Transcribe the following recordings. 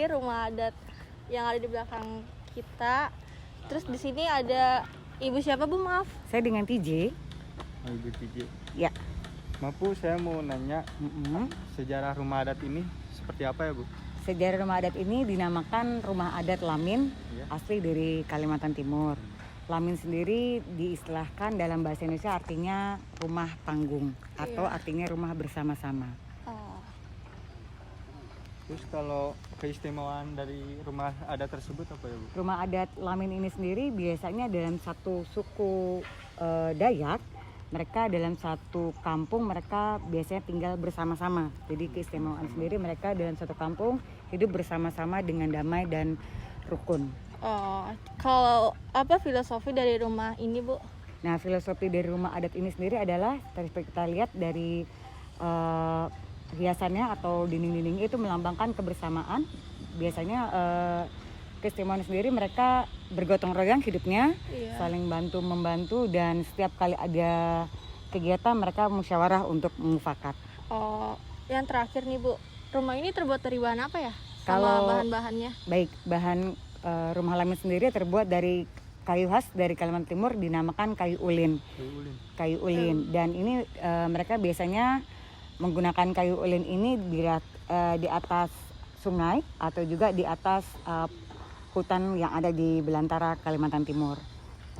dari rumah adat yang ada di belakang kita. Terus di sini ada ibu siapa Bu, maaf? Saya dengan TJ. Oh, Ibu Tiji. Ya. Maaf Bu, saya mau nanya sejarah rumah adat ini seperti apa ya Bu? Sejarah rumah adat ini dinamakan rumah adat Lamin, asli dari Kalimantan Timur. Lamin sendiri diistilahkan dalam bahasa Indonesia artinya rumah panggung atau artinya rumah bersama-sama. Oh. Terus kalau keistimewaan dari rumah adat tersebut apa ya Bu? Rumah adat Lamin ini sendiri biasanya dalam satu suku Dayak, mereka dalam satu kampung mereka biasanya tinggal bersama-sama. Jadi keistimewaan sendiri mereka dalam satu kampung hidup bersama-sama dengan damai dan rukun. Oh, kalau apa filosofi dari rumah ini Bu? Nah, filosofi dari rumah adat ini sendiri adalah seperti kita lihat dari hiasannya atau dinding-dinding itu melambangkan kebersamaan. Biasanya keistimewaan sendiri mereka bergotong royong hidupnya, saling bantu membantu, dan setiap kali ada kegiatan mereka musyawarah untuk mufakat. Oh, yang terakhir nih Bu, rumah ini terbuat dari bahan apa ya? Sama Kalau bahan-bahannya? Baik, bahan rumah Lamin sendiri terbuat dari kayu khas dari Kalimantan Timur dinamakan kayu ulin. Kayu ulin. Dan ini mereka biasanya menggunakan kayu ulin ini di atas sungai atau juga di atas hutan yang ada di belantara Kalimantan Timur.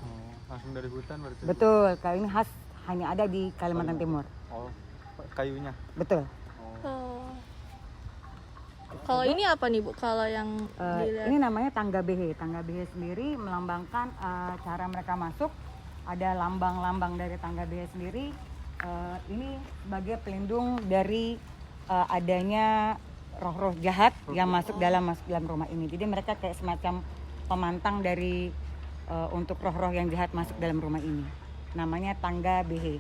Oh, langsung dari hutan berarti? Betul, kayu ini khas hanya ada di Kalimantan Timur. Oh, kayunya? Betul. Oh. Kalau ini apa nih Bu? Kalau yang Ini namanya tangga behe. Tangga behe sendiri melambangkan cara mereka masuk. Ada lambang-lambang dari tangga behe sendiri. Ini sebagai pelindung dari adanya roh-roh jahat yang masuk dalam rumah ini. Jadi mereka kayak semacam pemantang dari untuk roh-roh yang jahat masuk dalam rumah ini. Namanya tangga behe.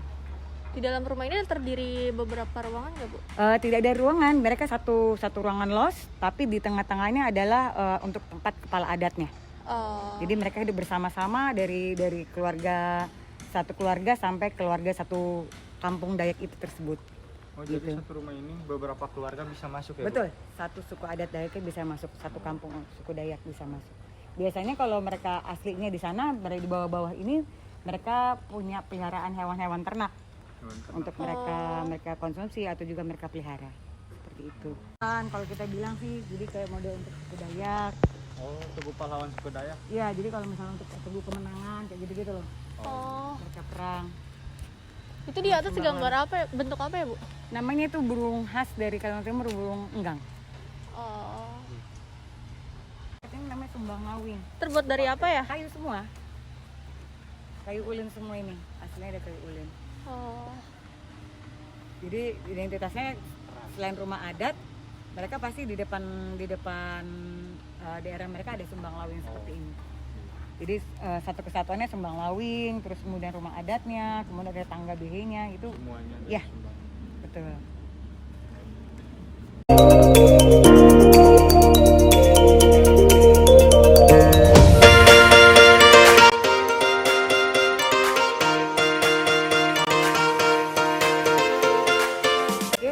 di dalam rumah ini terdiri beberapa ruangan nggak Bu? Tidak ada ruangan, mereka satu ruangan los, tapi di tengah-tengahnya adalah untuk tempat kepala adatnya. Jadi mereka hidup bersama-sama dari satu keluarga sampai keluarga satu kampung Dayak itu tersebut. Oh, jadi satu rumah ini beberapa keluarga bisa masuk ya? Betul, satu suku adat Dayaknya bisa masuk, satu kampung suku Dayak bisa masuk. Biasanya kalau mereka aslinya di sana, di bawah-bawah ini mereka punya peliharaan hewan-hewan ternak. Untuk mereka konsumsi atau juga mereka pelihara, seperti itu. Kan kalau kita bilang sih, jadi kayak model untuk suku Dayak. Oh, Tugu Pahlawan suku Dayak? Iya, jadi kalau misalnya untuk Tugu Kemenangan kayak gitu-gitu loh. Mereka perang. Itu di atas gambar apa ya? Bentuk apa ya Bu? Namanya itu burung khas dari Kalimantan Timur, burung enggang. Ini namanya sumbang lawing. Terbuat dari apa ya? Kayu semua. Kayu ulin semua ini, aslinya ada kayu ulin. Jadi identitasnya selain rumah adat, mereka pasti di depan daerah mereka ada sumbang lawing seperti ini. Jadi satu kesatuannya sumbang lawing, terus kemudian rumah adatnya, kemudian ada tangga behenya itu. Semuanya ada Ya, sumbang. betul.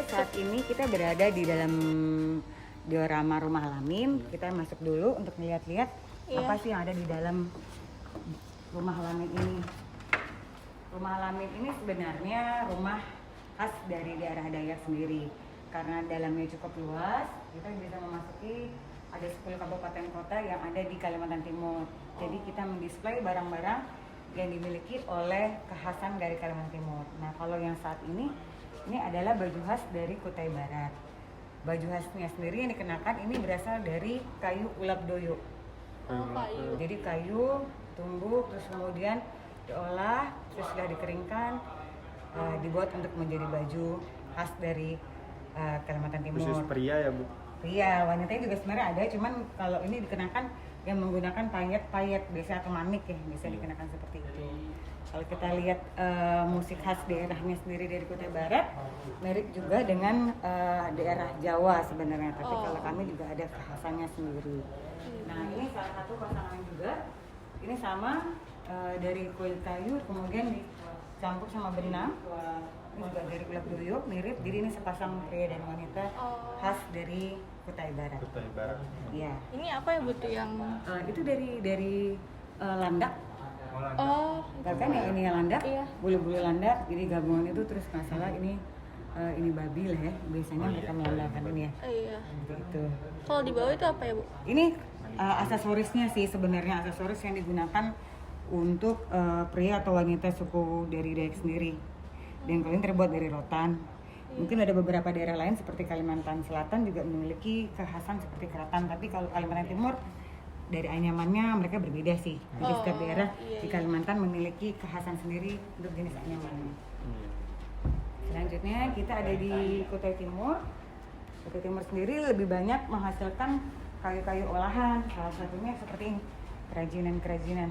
Saat ini kita berada di dalam diorama rumah Lamin. Kita masuk dulu untuk melihat-lihat apa sih yang ada di dalam rumah Lamin ini. Rumah Lamin ini sebenarnya rumah khas dari daerah Dayak sendiri. Karena dalamnya cukup luas, kita bisa memasuki ada 10 kabupaten kota yang ada di Kalimantan Timur. Jadi kita mendisplay barang-barang yang dimiliki oleh kekhasan dari Kalimantan Timur. Nah, kalau yang saat ini adalah baju khas dari Kutai Barat. Baju khasnya sendiri yang dikenakan ini berasal dari kayu ulap doyo. Kayu. Jadi kayu tumbuk terus kemudian diolah, terus sudah dikeringkan, dibuat untuk menjadi baju khas dari Kalimantan Timur. Khusus pria ya Bu? Pria, wanitanya juga sebenarnya ada, cuman kalau ini dikenakan yang menggunakan payet biasa atau manik ya, bisa dikenakan seperti itu. Kalau kita lihat musik khas daerahnya sendiri dari Kutai Barat, mirip juga dengan daerah Jawa sebenarnya, tapi kalau kami juga ada kekhasannya sendiri. Nah, ini salah satu pasangan juga, ini sama dari kuil kayu, kemudian dicampur sama benang. Ini juga dari ulap doyo, mirip, jadi ini sepasang pria dan wanita khas dari Kutai Barat. Kutai Barat. Iya. Ini apa ya Bu tuh yang Itu dari landak. oh Kan yang ini landak, Iya. bulu-bulu landak, jadi gabungan itu terus nggak salah ini babi lah ya, biasanya mereka melandakan ini ya. iya. Gitu. Kalau di bawah itu apa ya Bu? Ini aksesorisnya sih sebenarnya, aksesoris yang digunakan untuk pria atau wanita suku dari Dayak sendiri. Dan kalau ini terbuat dari rotan. Mungkin ada beberapa daerah lain seperti Kalimantan Selatan juga memiliki kekhasan seperti kerotan, tapi kalau Kalimantan Timur dari anyamannya mereka berbeda sih. Jadi setiap daerah di Kalimantan memiliki kekhasan sendiri untuk jenis anyamannya. Selanjutnya kita ada di Kutai Timur. Kutai Timur sendiri lebih banyak menghasilkan kayu-kayu olahan. Salah satunya seperti ini, kerajinan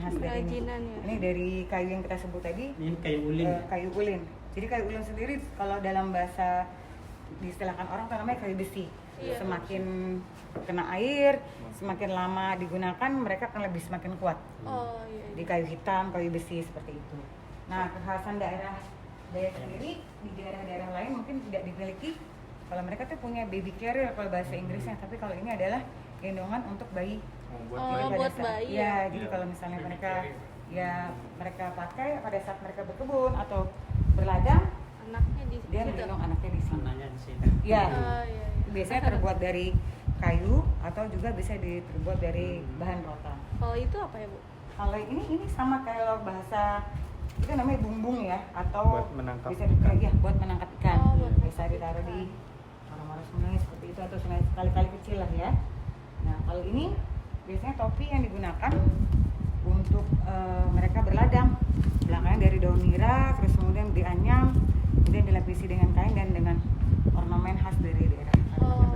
khas dari ini. Kerajinan, ya. Ini dari kayu yang kita sebut tadi. Ini kayu ulin. Kayu ulin. Jadi kayu ulin sendiri kalau dalam bahasa diistilahkan orang itu namanya kayu besi. Iya. Semakin kena air, semakin lama digunakan mereka akan lebih semakin kuat. Oh iya. Di kayu hitam, kayu besi seperti itu. Nah, kekhasan daerah Dayak sendiri di daerah-daerah lain mungkin tidak dimiliki. Kalau mereka tuh punya baby carrier kalau bahasa Inggrisnya, tapi kalau ini adalah gendongan untuk bayi. Oh, buat bayi. Ya, jadi kalau misalnya mereka pakai pada saat mereka berkebun atau berladang, Anaknya di dia situ. menggendong anaknya di sini. Anaknya di sini. Ya, Oh iya. biasanya terbuat dari kayu atau juga bisa terbuat dari bahan rotan. Kalau itu apa ya Bu? Kalau ini sama kayak bahasa itu namanya bumbung ya, atau Buat menangkap bisa ikan. ya buat menangkap ikan. Oh, buat Bisa ditaruh di orang-orang sungai seperti itu atau sungai kali-kali kecil lah ya. Nah kalau ini biasanya topi yang digunakan untuk mereka berladang. Belakangnya dari daun nira, terus kemudian dianyam, kemudian dilapisi dengan kain dan dengan ornamen khas dari daerah. Oh.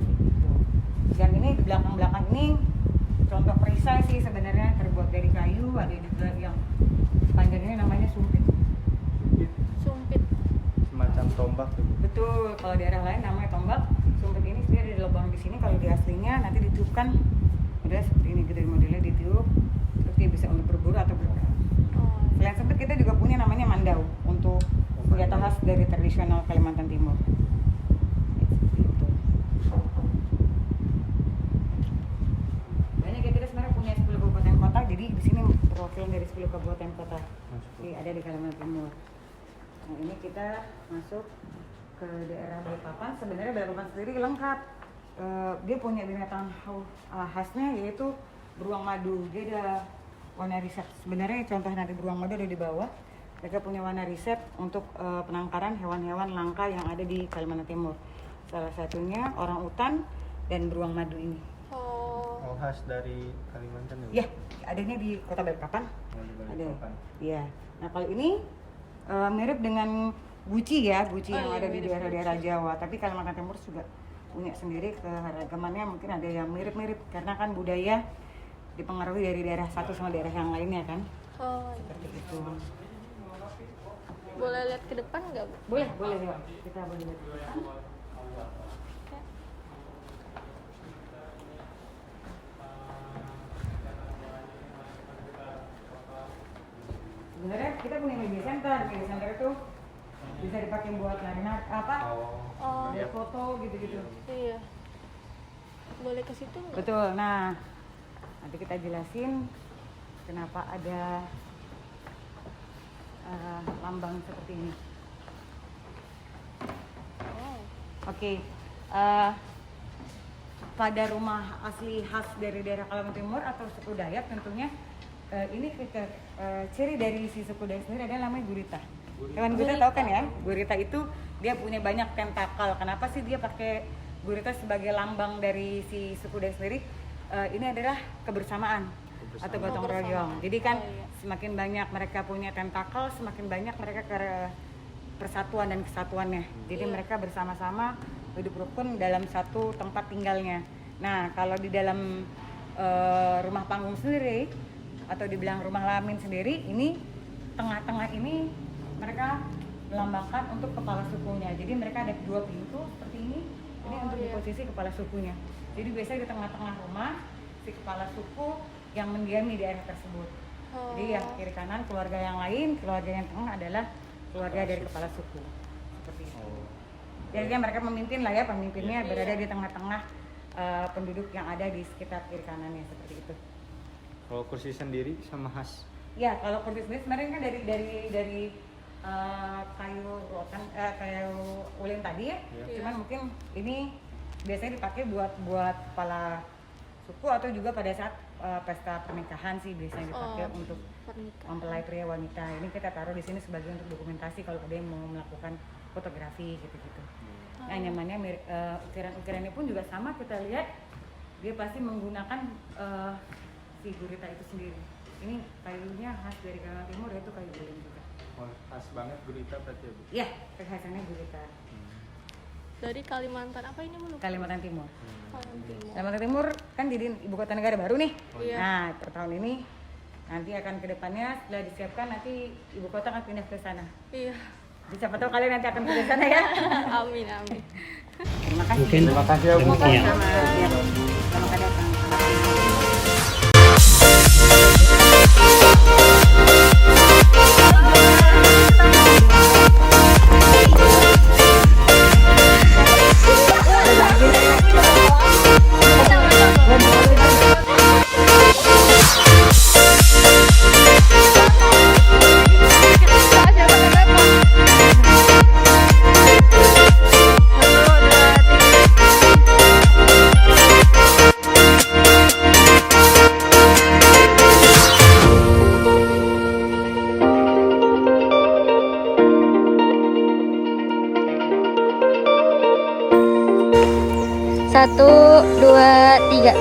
Gitu. Dan ini di belakang-belakang ini contoh perisai sih sebenarnya terbuat dari kayu, ada juga yang panjang ini namanya sumpit. Sumpit. Semacam tombak tuh. Betul, kalau daerah lain namanya tombak. Sumpit ini sebenarnya ada lubang di sini, kalau di aslinya nanti ditiupkan udah seperti ini gitu modelnya ditiup, terus dia bisa untuk berburu atau berperang. Oh. Selain sumpit kita juga punya namanya mandau untuk senjata khas dari tradisional Kalimantan Timur. Seperti itu. Banyak ya, kita sebenarnya punya 10 kabupaten kota, jadi di sini perwakilan dari 10 kabupaten kota ada di Kalimantan Timur. Nah ini kita masuk ke daerah Balikpapan. Sebenarnya Balikpapan sendiri lengkap. Dia punya binatang khasnya yaitu beruang madu. Dia ada warna riset. Sebenarnya contoh nanti beruang madu ada di bawah. Mereka punya warna riset untuk penangkaran hewan-hewan langka yang ada di Kalimantan Timur. Salah satunya orang utan dan beruang madu ini. Oh, khas dari Kalimantan ya? Ya, adanya di Kota Balikpapan. Oh, di Ada. Balikpapan. Iya. Nah kalau ini mirip dengan guci ya, guci yang ada di mirip daerah-daerah Jawa. Tapi Kalimantan Timur juga punya sendiri keragamannya, mungkin ada yang mirip-mirip karena kan budaya dipengaruhi dari daerah satu sama daerah yang lainnya kan. Oh iya. Seperti itu. Boleh lihat ke depan nggak Bu? Boleh ya. Kita boleh lihat. Oke. Sebenarnya kita punya media center. Media center itu bisa dipakai buat Oh ada foto gitu-gitu. iya. Boleh ke situ nggak? Betul. Nah, nanti kita jelasin kenapa ada lambang seperti ini. Oh. Oke. Pada rumah asli khas dari daerah Kalimantan Timur atau suku Dayak tentunya ini ciri dari si suku Dayak sendiri adalah namanya gurita. Hewan gurita tahu kan ya? Gurita itu dia punya banyak tentakel. Kenapa sih dia pakai gurita sebagai lambang dari si suku Dayak sendiri? Ini adalah kebersamaan atau gotong royong. Jadi kan semakin banyak mereka punya tentakel, semakin banyak mereka persatuan dan kesatuannya. Jadi mereka bersama-sama hidup rukun dalam satu tempat tinggalnya. Nah, kalau di dalam rumah panggung sendiri atau dibilang rumah lamin sendiri, ini tengah-tengah ini mereka melambangkan untuk kepala sukunya. Jadi mereka ada 2 pintu seperti ini untuk di posisi kepala sukunya. Jadi biasanya di tengah-tengah rumah si kepala suku yang mendiami di daerah tersebut. Jadi yang kiri kanan keluarga yang lain, keluarga yang tengah adalah keluarga dari kepala suku. Seperti itu. Jadi mereka memimpin lah ya, pemimpinnya berada di tengah-tengah penduduk yang ada di sekitar kiri kanannya seperti itu. Kalau kursi sendiri sama khas. Ya, kalau kursi sendiri sebenarnya kan dari kayu rotan, kayu ulin tadi ya. Cuman mungkin ini biasanya dipakai buat kepala suku atau juga pada saat pesta pernikahan sih biasanya dipakai untuk mempelai pria wanita. Ini kita taruh di sini sebagai untuk dokumentasi kalau ada yang mau melakukan fotografi gitu-gitu. Nah, nyamannya ukiran-ukirannya pun juga sama, kita lihat dia pasti menggunakan si gurita itu sendiri. Ini kayunya khas dari Kalimantan Timur, yaitu kayu ulin juga. Oh, khas banget gurita berarti ya, Bu? Iya, kekhasannya gurita. Dari Kalimantan apa ini Bu? Kalimantan Timur. Kalimantan Timur. Kalimantan Timur kan jadi ibu kota negara baru nih. Iya. Nah, per tahun ini nanti akan ke depannya setelah disiapkan nanti ibu kota akan pindah ke sana. Iya. Jadi siapa tahu kalian nanti akan pindah ke sana ya. Amin amin. Terima kasih. Terima kasih ya, Bu. Sama-sama. Ya. Selamat datang. Satu, dua, tiga.